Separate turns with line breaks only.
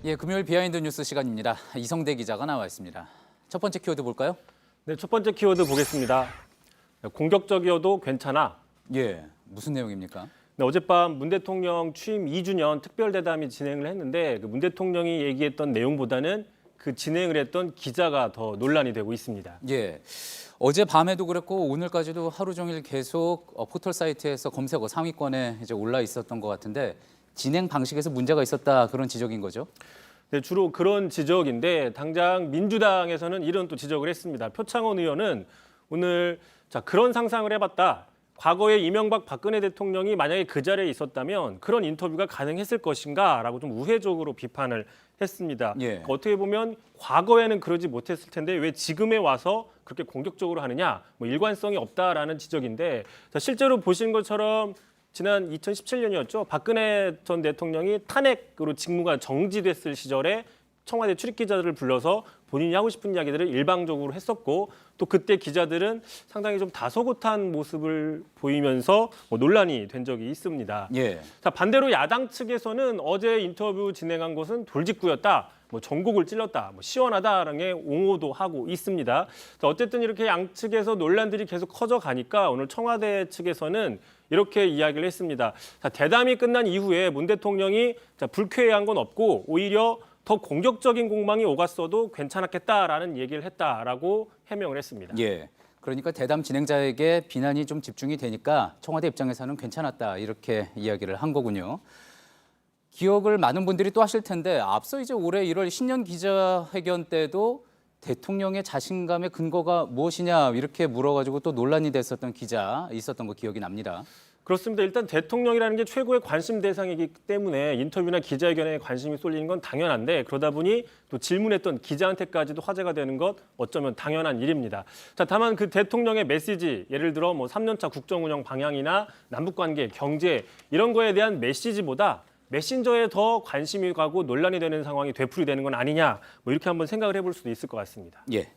예, 금요일 비하인드 뉴스 시간입니다. 이성대 기자가 나와 있습니다. 첫 번째 키워드 볼까요?
네, 첫 번째 키워드 보겠습니다. 공격적이어도 괜찮아.
예, 무슨 내용입니까?
네, 어젯밤 문 대통령 취임 2주년 특별대담이 진행을 했는데 문 대통령이 얘기했던 내용보다는 그 진행을 했던 기자가 더 논란이 되고 있습니다.
예, 어제 밤에도 그랬고 오늘까지도 하루 종일 계속 포털 사이트에서 검색어 상위권에 이제 올라 있었던 것 같은데 진행 방식에서 문제가 있었다 그런 지적인 거죠?
네, 주로 그런 지적인데 당장 민주당에서는 이런 또 지적을 했습니다. 표창원 의원은 오늘 그런 상상을 해봤다. 과거에 이명박 박근혜 대통령이 만약에 그 자리에 있었다면 그런 인터뷰가 가능했을 것인가라고 좀 우회적으로 비판을 했습니다.
예.
그러니까 어떻게 보면 과거에는 그러지 못했을 텐데 왜 지금에 와서 그렇게 공격적으로 하느냐, 뭐 일관성이 없다라는 지적인데 실제로 보신 것처럼 지난 2017년이었죠. 박근혜 전 대통령이 탄핵으로 직무가 정지됐을 시절에 청와대 출입기자들을 불러서 본인이 하고 싶은 이야기들을 일방적으로 했었고 또 그때 기자들은 상당히 좀 다소곳한 모습을 보이면서 논란이 된 적이 있습니다.
예.
자, 반대로 야당 측에서는 어제 인터뷰 진행한 것은 돌직구였다. 전곡을 찔렀다, 시원하다라는 옹호도 하고 있습니다. 자, 어쨌든 이렇게 양측에서 논란들이 계속 커져가니까 오늘 청와대 측에서는 이렇게 이야기를 했습니다. 자, 대담이 끝난 이후에 문 대통령이 불쾌한 건 없고 오히려 더 공격적인 공방이 오갔어도 괜찮았겠다라는 얘기를 했다라고 해명을 했습니다.
예. 그러니까 대담 진행자에게 비난이 좀 집중이 되니까 청와대 입장에서는 괜찮았다 이렇게 이야기를 한 거군요. 기억을 많은 분들이 또 하실 텐데 앞서 이제 올해 1월 신년 기자회견 때도 대통령의 자신감의 근거가 무엇이냐 이렇게 물어가지고 또 논란이 됐었던 기자 있었던 거 기억이 납니다.
그렇습니다. 일단 대통령이라는 게 최고의 관심 대상이기 때문에 인터뷰나 기자회견에 관심이 쏠리는 건 당연한데 그러다 보니 또 질문했던 기자한테까지도 화제가 되는 것 어쩌면 당연한 일입니다. 자, 다만 그 대통령의 메시지, 예를 들어 3년차 국정운영 방향이나 남북관계, 경제 이런 거에 대한 메시지보다 메신저에 더 관심이 가고 논란이 되는 상황이 되풀이되는 건 아니냐 이렇게 한번 생각을 해볼 수도 있을 것 같습니다.
예.